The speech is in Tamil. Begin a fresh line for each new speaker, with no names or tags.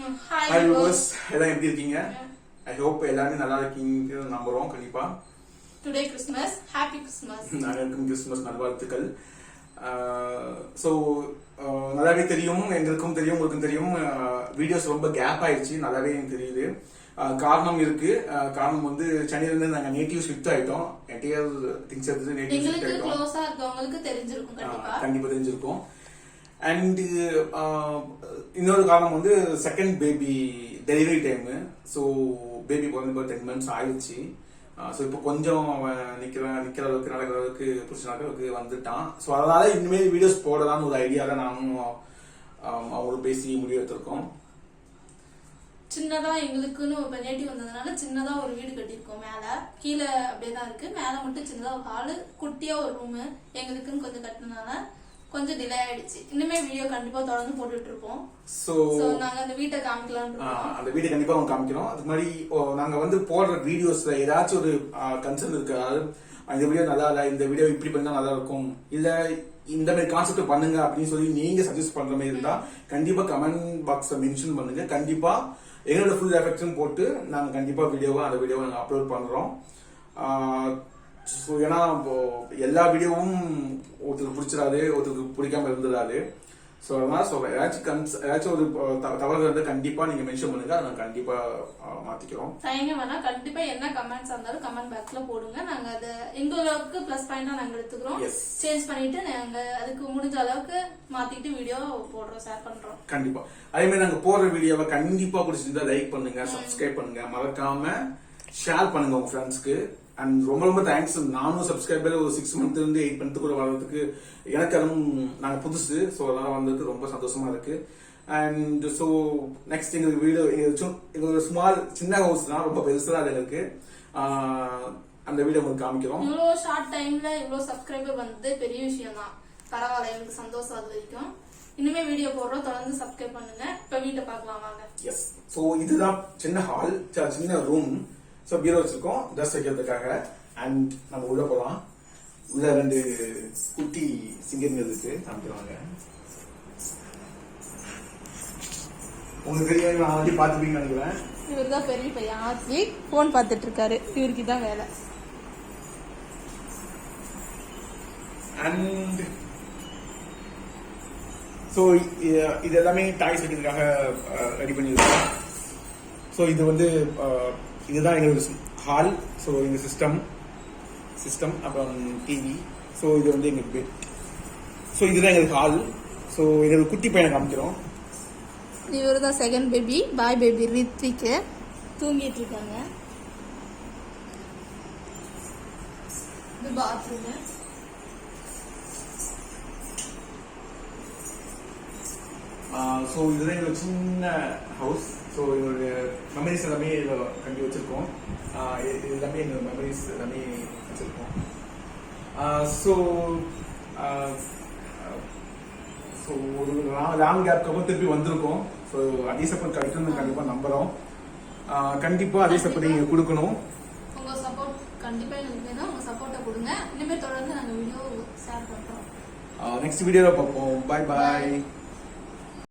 Hi viewers, எல்லாம் எப்படி இருக்கீங்க? I hope எல்லாரும் நல்லா இருக்கீங்க நம்புறோம் கண்டிப்பா.
Today Christmas, happy Christmas.
அனைவருக்கும் கிறிஸ்துமஸ் நல்வாழ்த்துக்கள். சோ நல்லாவே தெரியும், எங்களுக்கும் தெரியும், உங்களுக்கும் தெரியும், வீடியோஸ் ரொம்ப கேப் ஆயிடுச்சு, நல்லாவே எனக்கு தெரியுது. காரணம் இருக்கு. காரணம் வந்து சென்னையில இருந்து நாங்க நேட்டிவ் ஷிஃப்ட் ஆயிட்டோம். என்டையர் திங்ஸ் எடுத்து நேட்டிவ் ஷிஃப்ட் ஆயிட்டோம்.
எங்களுக்கு க்ளோஸா இருக்கவங்களுக்கு தெரிஞ்சிருக்கும்
கண்டிப்பா தெரிஞ்சிருக்கும். அண்ட் இன்னொரு காரணம் வந்து second baby delivery time. So baby பிறந்து 10 months ஆயிடுச்சு. ஸோ இப்போ கொஞ்சம் அவன் நிக்கிற அளவுக்கு நடக்கிற அளவுக்கு புடிச்ச அளவுக்கு வந்துட்டான். ஸோ அதனால இனிமேல் வீடியோஸ் போடலாம்னு ஒரு ஐடியால நானும் அவங்களும் பேசி முடிவு எடுத்திருக்கோம்.
சின்னதா எங்களுக்குன்னு ஒரு நேட்டிவ் வந்ததுனால சின்னதா ஒரு வீடு கட்டியிருக்கோம். மேல கீழே அப்படியேதான் இருக்கு. மேல மட்டும் சின்னதா ஒரு ஹாலு, குட்டியா ஒரு ரூமு எங்களுக்குன்னு கொஞ்சம் கட்டினதுனால கொஞ்சம் டிலே ஆயிடுச்சு. இன்னுமே வீடியோ கண்டிப்பா தொடர்ந்து போட்டுட்டு இருப்போம். சோ நாங்க அந்த வீட்டை காமிக்கலாம்னு இருக்கோம்.
அந்த வீட்டை கண்டிப்பா அவங்க காமிக்கிறோம். அதுக்கு மாதிரி நாங்க வந்து போடுற வீடியோஸ்ல ஏதாச்சும் ஒரு கன்சர்ன் இருக்கு. அதாவது இந்த வீடியோ நல்லா இல்ல, இந்த வீடியோ இப்படி பண்ணா நல்லா இருக்கும், இல்ல இந்த மாதிரி கான்செப்ட் பண்ணுங்க அப்படின்னு சொல்லி நீங்க சஜஸ்ட் பண்ற மாதிரி இருந்தா கண்டிப்பா கமெண்ட் பாக்ஸ்ல மென்ஷன் பண்ணுங்க. கண்டிப்பா எங்களோட ஃபுல் எஃபெக்ட்ஸும் போட்டு நாங்க கண்டிப்பா அந்த வீடியோவை நாங்க அப்லோட் பண்றோம். ஏன்னா எல்லா வீடியோவும் ஒருத்தருக்கு பிடிச்சிடாது, ஒருத்தருக்கு பிடிக்காம இருந்துடாது. ஸோ அதனால ஏதாச்சும் ஒரு தவறு வந்து கண்டிப்பா நீங்க மென்ஷன் பண்ணுங்க, அதை நாங்க கண்டிப்பா மாத்திக்கிறோம்.
தயங்க வேணா, கண்டிப்பா என்ன கமெண்ட்ஸ் இருந்தாலும் கமெண்ட் பாக்ஸ்ல போடுங்க. நாங்க அதை எங்களுக்கு பிளஸ் பாயிண்டா நாங்க எடுத்துக்கிறோம். சேஞ்ச் பண்ணிட்டு நாங்க அதுக்கு முடிஞ்ச அளவுக்கு மாத்திட்டு வீடியோ போடுறோம், ஷேர் பண்றோம்.
கண்டிப்பா அதே மாதிரி நாங்க போடுற வீடியோவை கண்டிப்பா பிடிச்சிருந்தா லைக் பண்ணுங்க, சப்ஸ்கிரைப் பண்ணுங்க, மறக்காம ஷேர் பண்ணுங்க உங்க ஃப்ரெண்ட்ஸ்க்கு. அண்ட் ரொம்ப ரொம்ப தேங்க்ஸ். நானும் சப்ஸ்கிரைபர் ஒரு 6 month இருந்து 8 month கூட வர்றதுக்கு எனக்கு அதுவும் நாங்க புதுசு. ஸோ அதெல்லாம் வந்ததுக்கு ரொம்ப சந்தோஷமா இருக்கு. அண்ட் ஸோ நெக்ஸ்ட் எங்களுக்கு வீடியோ எங்களுக்கு ஸ்மால் சின்ன ஹவுஸ் தான், ரொம்ப பெருசா அது எங்களுக்கு. அந்த வீடியோ உங்களுக்கு காமிக்கிறோம்.
இவ்வளவு ஷார்ட் டைம்ல இவ்வளவு சப்ஸ்கிரைபர் வந்தது பெரிய விஷயம் தான். பரவாயில்ல, எனக்கு சந்தோஷம் அது வரைக்கும். இனிமே வீடியோ போடுறோம், தொடர்ந்து சப்ஸ்கிரைப் பண்ணுங்க. இப்ப வீட்டை பார்க்கலாம் வாங்க.
எஸ், ஸோ இதுதான் சின்ன ஹால், சின்ன ரூம். ஸோ பீரோ வச்சிருக்கோம் ட்ரெஸ் வைக்கிறதுக்காக. அண்ட் நம்ம உள்ள போலாம். உள்ள 2 குட்டி சிங்கங்கள் இருக்கு, காமிக்கிறாங்க. உங்களுக்கு தெரியும், நான் ஆல்ரெடி பார்த்துப்பீங்கன்னு நினைக்கிறேன்.
இவர் தான் பெரிய பையன் ஆச்சி, போன் பார்த்துட்டு இருக்காரு. இவருக்கு தான் வேலை.
அண்ட் ஸோ இது எல்லாமே டாய்ஸ் வைக்கிறதுக்காக ரெடி பண்ணியிருக்கோம். ஸோ இது வந்து இதுதான் எங்களோட ஹால். ஸோ எங்க சிஸ்டம் அப்புறம் டிவி. ஸோ இது வந்து எங்களுக்கு பெட். ஸோ இதுதான் எங்களுக்கு ஹால். ஸோ எங்களுக்கு குட்டி பையனை காமிக்கிறோம்.
இவர் தான் செகண்ட் பேபி, பாய் பேபி ரித்விக்கு. தூங்கிட்டு இருக்காங்க. இது பாத்ரூம்.
ஸோ இதுதான் எங்களோட சின்ன ஹவுஸ். ஸோ எங்களுடைய மெமரிஸ் எல்லாமே இதில் கண்டி வச்சிருக்கோம். இது எல்லாமே எங்களோட மெமரிஸ் எல்லாமே வச்சிருக்கோம். ஸோ ஒரு லாங் கேப்க்கு அப்புறம் திருப்பி வந்திருக்கோம். ஸோ அதே சப்போர்ட் கிடைக்கும்னு கண்டிப்பாக நம்புகிறோம். கண்டிப்பாக அதே சப்போர்ட் நீங்கள் கொடுக்கணும்.
உங்கள் சப்போர்ட் கண்டிப்பாக எங்களுக்கு வேணும். உங்கள் சப்போர்ட்டை கொடுங்க. இனிமேல் தொடர்ந்து நாங்கள் வீடியோ ஷேர் பண்ணுறோம்.
நெக்ஸ்ட் வீடியோவில் பார்ப்போம். பாய்.